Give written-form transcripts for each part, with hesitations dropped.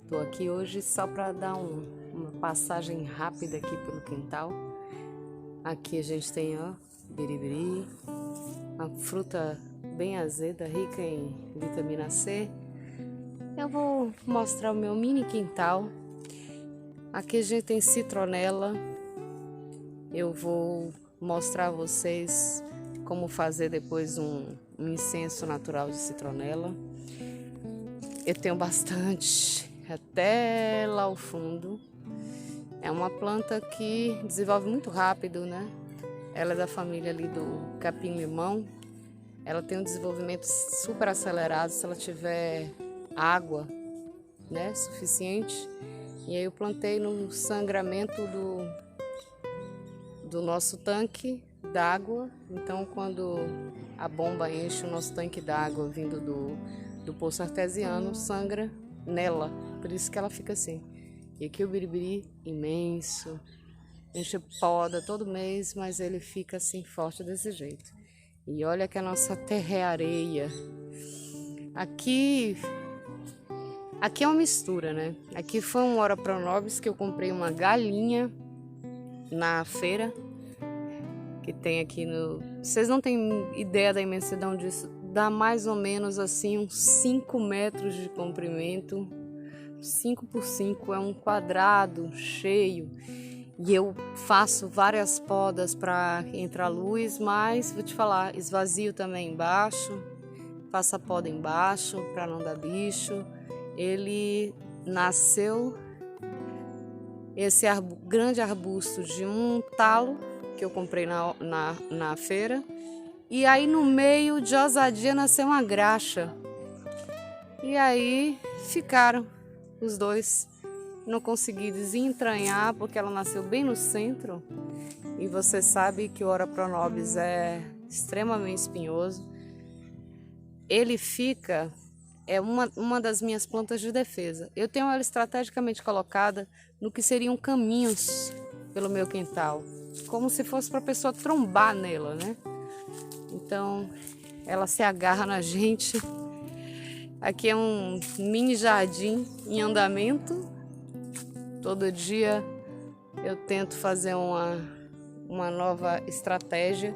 Tô aqui hoje só para dar uma passagem rápida aqui pelo quintal. Aqui a gente tem, ó, biribiri, uma fruta bem azeda, rica em vitamina C. Eu vou mostrar o meu mini quintal. Aqui a gente tem citronela. Eu vou mostrar a vocês como fazer depois um incenso natural de citronela. Eu tenho bastante, até lá ao fundo. É uma planta que desenvolve muito rápido, né? Ela é da família ali do capim-limão. Ela tem um desenvolvimento super acelerado se ela tiver água, né, suficiente. E aí eu plantei no sangramento do nosso tanque d'água. Então, quando a bomba enche o nosso tanque d'água vindo do poço artesiano, sangra nela. Por isso que ela fica assim. E aqui o biribiri imenso, enche poda todo mês, mas ele fica assim forte desse jeito. E olha que a nossa terra é areia. Aqui é uma mistura, né? Aqui foi um Ora Pronobis que eu comprei uma galinha na feira que tem aqui no... Vocês não têm ideia da imensidão disso. Dá mais ou menos assim uns 5 metros de comprimento. 5 por 5 é um quadrado cheio. E eu faço várias podas para entrar luz, mas vou te falar, esvazio também embaixo. Faço a poda embaixo para não dar bicho. Ele nasceu, esse grande arbusto, de um talo que eu comprei na feira. E aí no meio de ousadia nasceu uma graxa. E aí ficaram os dois. Não consegui desentranhar porque ela nasceu bem no centro. E você sabe que o Ora Pronobis é extremamente espinhoso. Ele fica... É uma das minhas plantas de defesa. Eu tenho ela estrategicamente colocada no que seriam caminhos pelo meu quintal, como se fosse para a pessoa trombar nela, né? Então, ela se agarra na gente. Aqui é um mini jardim em andamento. Todo dia eu tento fazer uma nova estratégia.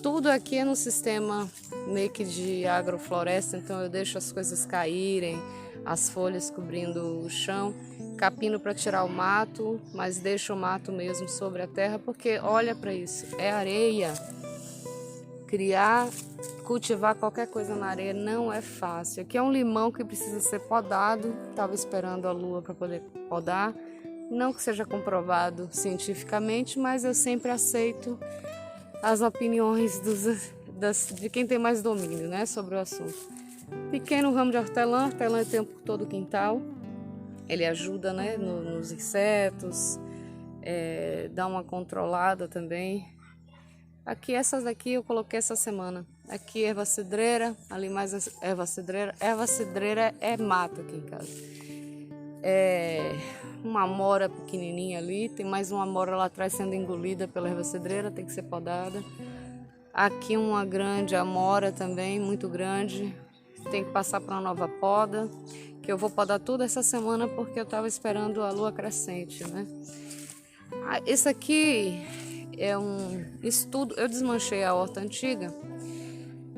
Tudo aqui é no sistema meio que de agrofloresta, então eu deixo as coisas caírem, as folhas cobrindo o chão, capino para tirar o mato, mas deixo o mato mesmo sobre a terra, porque olha para isso, é areia. Cultivar qualquer coisa na areia não é fácil. Aqui é um limão que precisa ser podado, estava esperando a lua para poder podar, não que seja comprovado cientificamente, mas eu sempre aceito as opiniões de quem tem mais domínio, né, sobre o assunto. Pequeno ramo de hortelã eu tenho por todo o quintal. Ele ajuda, né, nos insetos, dá uma controlada também. Aqui, essas daqui eu coloquei essa semana. Aqui erva cidreira, ali mais erva cidreira. Erva cidreira é mato aqui em casa. Uma amora pequenininha ali, tem mais uma amora lá atrás sendo engolida pela erva cidreira, tem que ser podada. Aqui uma grande amora também, muito grande, tem que passar para uma nova poda, que eu vou podar tudo essa semana porque eu estava esperando a lua crescente, né? Esse aqui é um estudo, eu desmanchei a horta antiga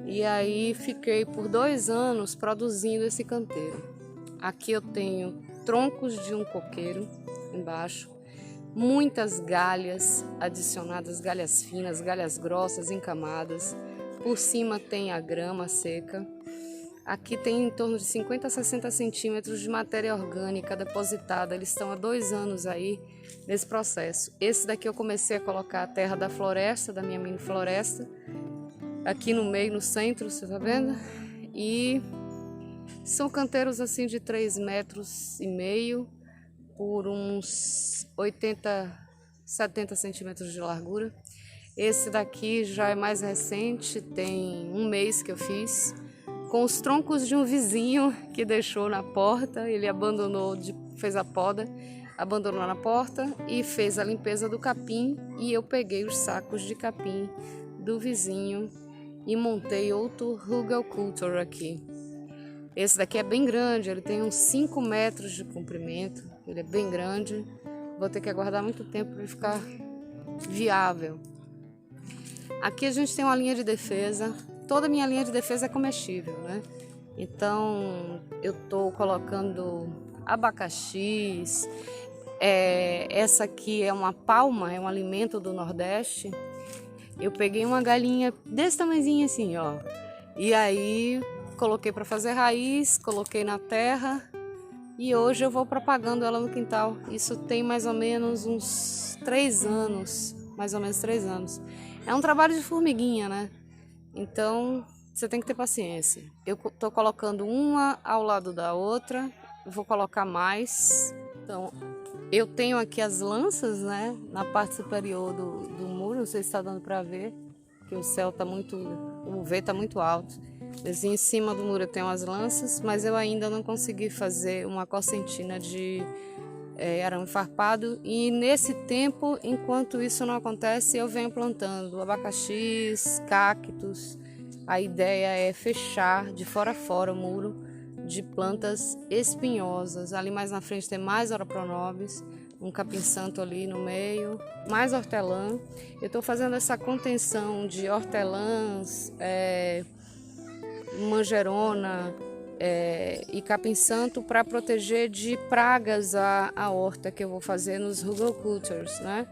e aí fiquei por 2 anos produzindo esse canteiro. Aqui eu tenho troncos de um coqueiro embaixo, muitas galhas adicionadas, galhas finas, galhas grossas em camadas. Por cima tem a grama seca. Aqui tem em torno de 50 a 60 centímetros de matéria orgânica depositada. Eles estão há 2 anos aí nesse processo. Esse daqui eu comecei a colocar a terra da floresta, da minha mini floresta, aqui no meio, no centro, você tá vendo? E são canteiros assim de 3,5 metros por uns 80, 70 centímetros de largura. Esse daqui já é mais recente, tem 1 mês que eu fiz, com os troncos de um vizinho que deixou na porta. Ele abandonou, fez a poda, abandonou na porta e fez a limpeza do capim, e eu peguei os sacos de capim do vizinho e montei outro Hugelkultur aqui. Esse daqui é bem grande, ele tem uns 5 metros de comprimento, ele é bem grande. Vou ter que aguardar muito tempo para ele ficar viável. Aqui a gente tem uma linha de defesa. Toda a minha linha de defesa é comestível, né? Então eu tô colocando abacaxis. Essa aqui é uma palma, é um alimento do Nordeste. Eu peguei uma galinha desse tamanhozinho assim, ó. E aí coloquei para fazer raiz, coloquei na terra e hoje eu vou propagando ela no quintal. Isso tem mais ou menos uns 3 anos, mais ou menos 3 anos. É um trabalho de formiguinha, né? Então você tem que ter paciência. Eu tô colocando uma ao lado da outra, vou colocar mais. Então eu tenho aqui as lanças, né? Na parte superior do muro, não sei se está dando para ver, que o céu tá muito, o V tá muito alto. Em cima do muro eu tenho as lanças, mas eu ainda não consegui fazer uma corcentina de arame farpado. E nesse tempo, enquanto isso não acontece, eu venho plantando abacaxis, cactos. A ideia é fechar de fora a fora o muro de plantas espinhosas. Ali mais na frente tem mais Ora Pronobis, um capim-santo ali no meio, mais hortelã. Eu estou fazendo essa contenção de hortelãs, manjerona e capim-santo para proteger de pragas a horta que eu vou fazer nos Hugelkulturs, né?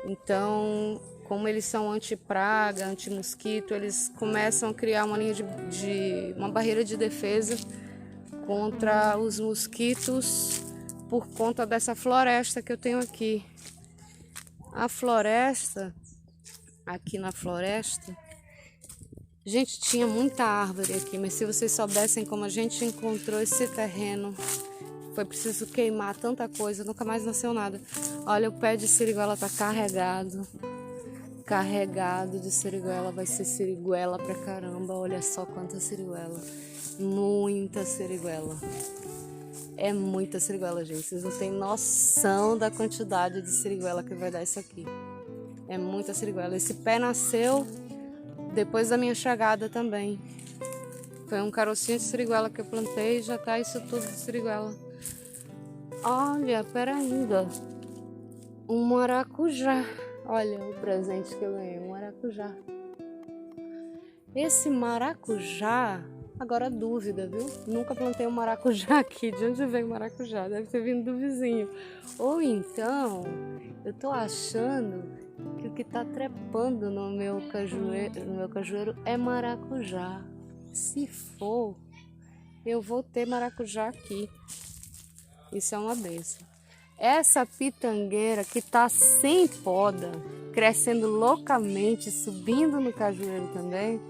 Então, como eles são anti-praga, anti-mosquito, eles começam a criar uma linha uma barreira de defesa contra os mosquitos por conta dessa floresta que eu tenho aqui. A floresta, aqui na floresta, gente, tinha muita árvore aqui, mas se vocês soubessem como a gente encontrou esse terreno, foi preciso queimar tanta coisa, nunca mais nasceu nada. Olha, o pé de siriguela tá carregado de siriguela, vai ser siriguela pra caramba. Olha só quanta siriguela, muita siriguela. É muita siriguela, gente, vocês não têm noção da quantidade de siriguela que vai dar isso aqui. É muita siriguela. Esse pé nasceu depois da minha chegada também. Foi um carocinho de siriguela que eu plantei e já tá isso tudo de siriguela. Olha, pera ainda. Um maracujá. Olha o presente que eu ganhei, um maracujá. Esse maracujá, agora dúvida, viu? Nunca plantei um maracujá aqui. De onde veio o maracujá? Deve ter vindo do vizinho. Ou então, eu tô achando que o que tá trepando no meu cajueiro é maracujá. Se for, eu vou ter maracujá aqui. Isso é uma benção. Essa pitangueira que tá sem poda, crescendo loucamente, subindo no cajueiro também,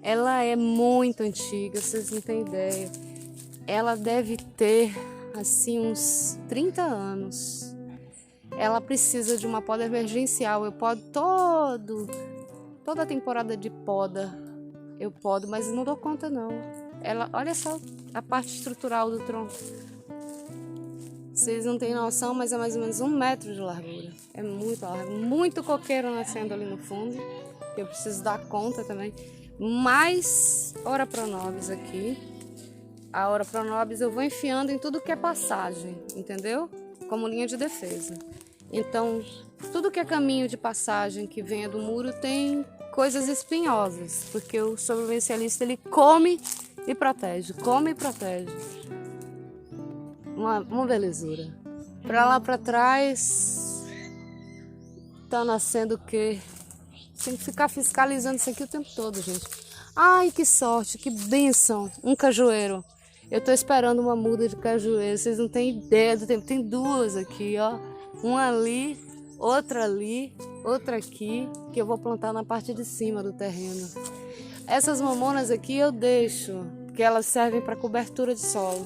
ela é muito antiga, vocês não têm ideia. Ela deve ter assim uns 30 anos. Ela precisa de uma poda emergencial. Eu podo toda a temporada de poda, eu podo, mas não dou conta não. Ela, olha só a parte estrutural do tronco. Vocês não têm noção, mas é mais ou menos 1 metro de largura. É muito largo, muito coqueiro nascendo ali no fundo. Eu preciso dar conta também. Mais Ora Pronobis aqui. A Ora Pronobis eu vou enfiando em tudo que é passagem, entendeu? Como linha de defesa. Então, tudo que é caminho de passagem que venha do muro tem coisas espinhosas, porque o sobrevivencialista ele come e protege, come e protege. Uma belezura. Pra lá pra trás tá nascendo o quê? Tem que ficar fiscalizando isso aqui o tempo todo, gente. Ai, que sorte, que bênção. Um cajueiro. Eu tô esperando uma muda de cajueiro. Vocês não têm ideia do tempo. Tem 2 aqui, ó. Uma ali, outra aqui, que eu vou plantar na parte de cima do terreno. Essas mamonas aqui eu deixo, porque elas servem para cobertura de solo.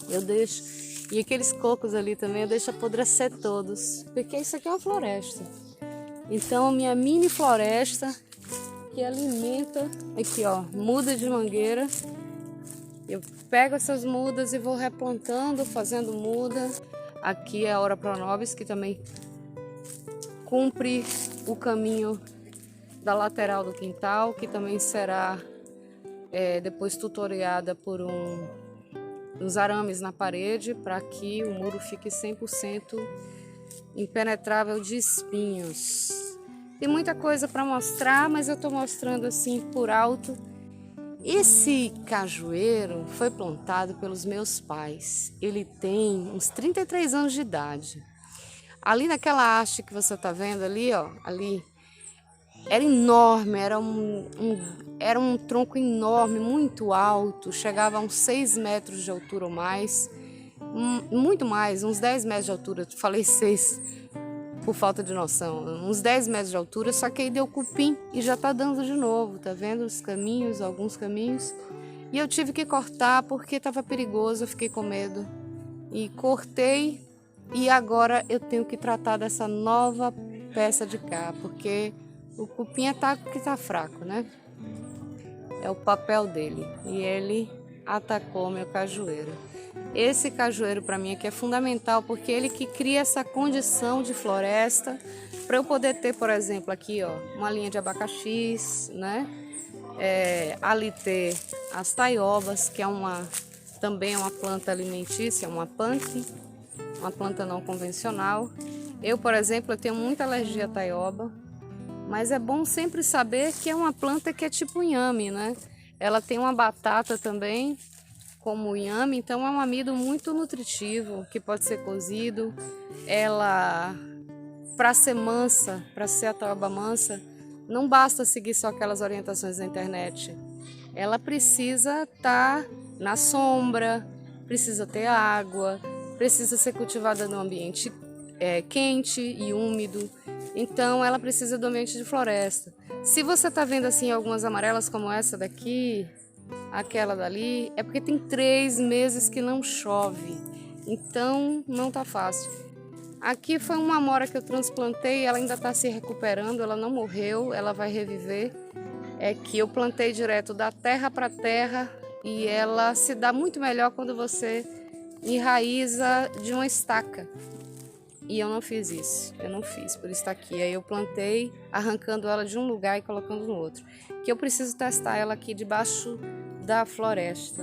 Eu deixo. E aqueles cocos ali também eu deixo apodrecer todos, porque isso aqui é uma floresta. Então, minha mini floresta que alimenta, aqui ó, muda de mangueira. Eu pego essas mudas e vou replantando, fazendo muda. Aqui é a Ora Pronobis, que também cumpre o caminho da lateral do quintal, que também será depois tutoriada por uns arames na parede para que o muro fique 100% impenetrável de espinhos. Tem muita coisa para mostrar, mas eu estou mostrando assim por alto. Esse cajueiro foi plantado pelos meus pais. Ele tem uns 33 anos de idade. Ali naquela haste que você está vendo ali, ó, ali, era enorme, era um tronco enorme, muito alto, chegava a uns 6 metros de altura ou mais, muito mais, uns 10 metros de altura, falei 6 por falta de noção, uns 10 metros de altura, só que aí deu cupim e já tá dando de novo, tá vendo os caminhos, alguns caminhos, e eu tive que cortar porque estava perigoso, eu fiquei com medo, e cortei, e agora eu tenho que tratar dessa nova peça de cá, porque o cupim que tá fraco, né? É o papel dele, e ele atacou meu cajueiro. Esse cajueiro para mim aqui é fundamental, porque ele que cria essa condição de floresta para eu poder ter, por exemplo, aqui ó, uma linha de abacaxis, né? Ali ter as taiobas, que é também é uma planta alimentícia, uma punk, uma planta não convencional. Eu, por exemplo, eu tenho muita alergia à taioba, mas é bom sempre saber que é uma planta que é tipo inhame, né? Ela tem uma batata também, como o inhame, então é um amido muito nutritivo, que pode ser cozido. Ela, para ser mansa, para ser a taioba mansa, não basta seguir só aquelas orientações da internet. Ela precisa estar na sombra, precisa ter água, precisa ser cultivada num ambiente quente e úmido. Então ela precisa do ambiente de floresta. Se você está vendo assim algumas amarelas como essa daqui, aquela dali, é porque tem 3 meses que não chove, então não tá fácil. Aqui foi uma amora que eu transplantei, ela ainda está se recuperando, ela não morreu, ela vai reviver. É que eu plantei direto da terra para terra e ela se dá muito melhor quando você enraiza de uma estaca. E eu não fiz isso, eu não fiz, por isso está aqui. Aí eu plantei arrancando ela de um lugar e colocando no outro. Que eu preciso testar ela aqui debaixo da floresta.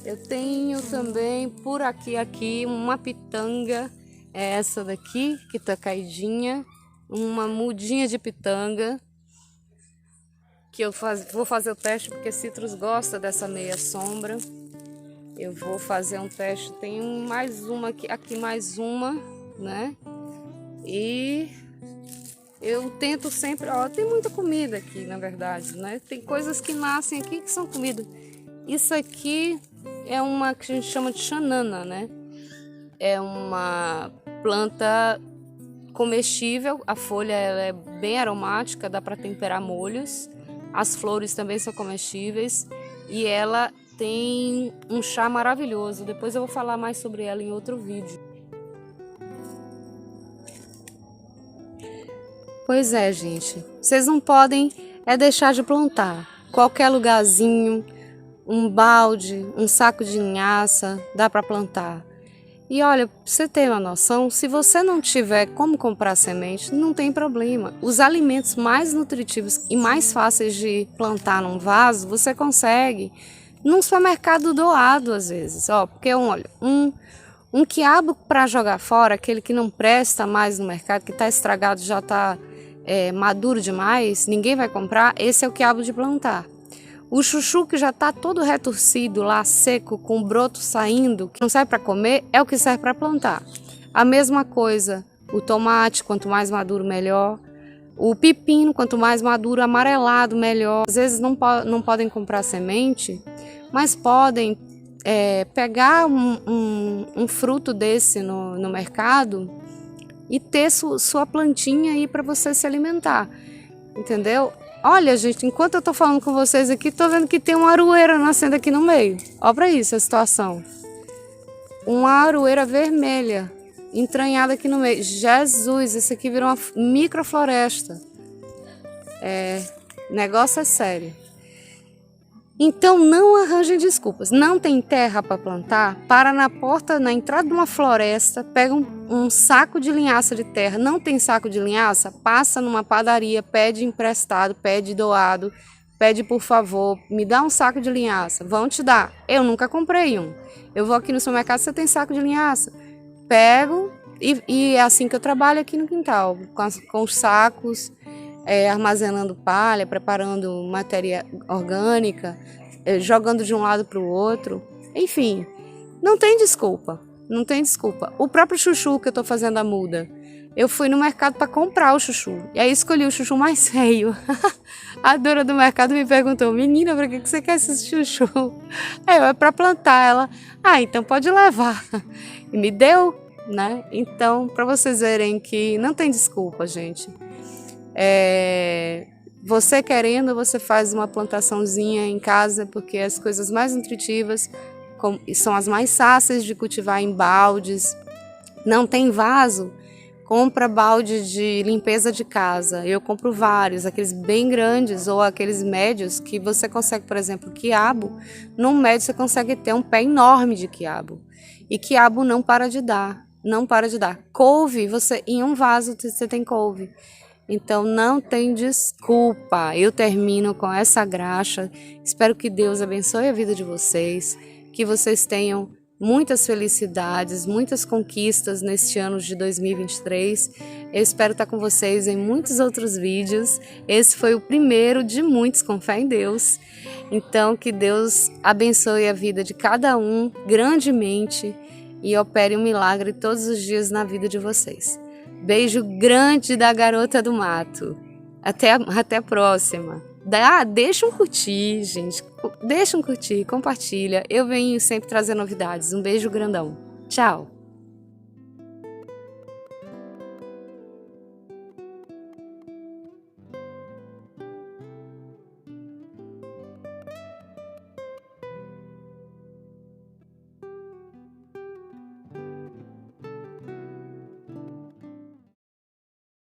Eu tenho também por aqui uma pitanga, é essa daqui que está caidinha, uma mudinha de pitanga, que eu vou fazer o teste porque Citrus gosta dessa meia sombra. Eu vou fazer um teste, tem mais uma aqui mais uma, né? E eu tento sempre, ó, tem muita comida aqui, na verdade, né? Tem coisas que nascem aqui que são comida. Isso aqui é uma que a gente chama de xanana, né? É uma planta comestível, a folha ela é bem aromática, dá para temperar molhos. As flores também são comestíveis e ela tem um chá maravilhoso. Depois eu vou falar mais sobre ela em outro vídeo. Pois é, gente, vocês não podem deixar de plantar. Qualquer lugarzinho, um balde, um saco de linhaça, dá para plantar. E olha, pra você ter uma noção, se você não tiver como comprar semente, não tem problema. Os alimentos mais nutritivos e mais fáceis de plantar num vaso, você consegue num supermercado doado às vezes. Ó, porque olha, um quiabo para jogar fora, aquele que não presta mais no mercado, que está estragado, já está maduro demais, ninguém vai comprar, esse é o quiabo de plantar. O chuchu que já está todo retorcido lá, seco, com broto saindo, que não serve para comer, é o que serve para plantar. A mesma coisa, o tomate, quanto mais maduro, melhor. O pepino, quanto mais maduro, amarelado, melhor. Às vezes não podem comprar semente, mas podem pegar um fruto desse no mercado e ter sua plantinha aí para você se alimentar, entendeu? Olha, gente, enquanto eu tô falando com vocês aqui, tô vendo que tem uma aroeira nascendo aqui no meio. Olha pra isso a situação. Uma aroeira vermelha, entranhada aqui no meio. Jesus, isso aqui virou uma microfloresta. Negócio é sério. Então não arranjem desculpas. Não tem terra para plantar? Para na porta, na entrada de uma floresta, pega um saco de linhaça de terra. Não tem saco de linhaça? Passa numa padaria, pede emprestado, pede doado. pede por favor, me dá um saco de linhaça, vão te dar. Eu nunca comprei um. Eu vou aqui no supermercado, você tem saco de linhaça? Pego e é assim que eu trabalho aqui no quintal, com os sacos, armazenando palha, preparando matéria orgânica, jogando de um lado para o outro. Enfim, não tem desculpa, não tem desculpa. O próprio chuchu que eu estou fazendo a muda, eu fui no mercado para comprar o chuchu. E aí escolhi o chuchu mais feio. A dona do mercado me perguntou: menina, para que você quer esse chuchu? É para plantar. Ela: então pode levar. E me deu, né? Então, para vocês verem que não tem desculpa, gente. Você querendo, você faz uma plantaçãozinha em casa, porque as coisas mais nutritivas são as mais fáceis de cultivar em baldes. Não tem vaso? Compra balde de limpeza de casa. Eu compro vários, aqueles bem grandes ou aqueles médios que você consegue, por exemplo, quiabo. Num médio você consegue ter um pé enorme de quiabo. E quiabo não para de dar, não para de dar. Couve, em um vaso você tem couve. Então não tem desculpa. Eu termino com essa graxa. Espero que Deus abençoe a vida de vocês, que vocês tenham muitas felicidades, muitas conquistas neste ano de 2023. Eu espero estar com vocês em muitos outros vídeos. Esse foi o primeiro de muitos, com fé em Deus. Então, que Deus abençoe a vida de cada um grandemente e opere um milagre todos os dias na vida de vocês. Beijo grande da garota do mato. Até a próxima. Deixa um curtir, gente. Deixa um curtir, compartilha. Eu venho sempre trazer novidades. Um beijo grandão. Tchau.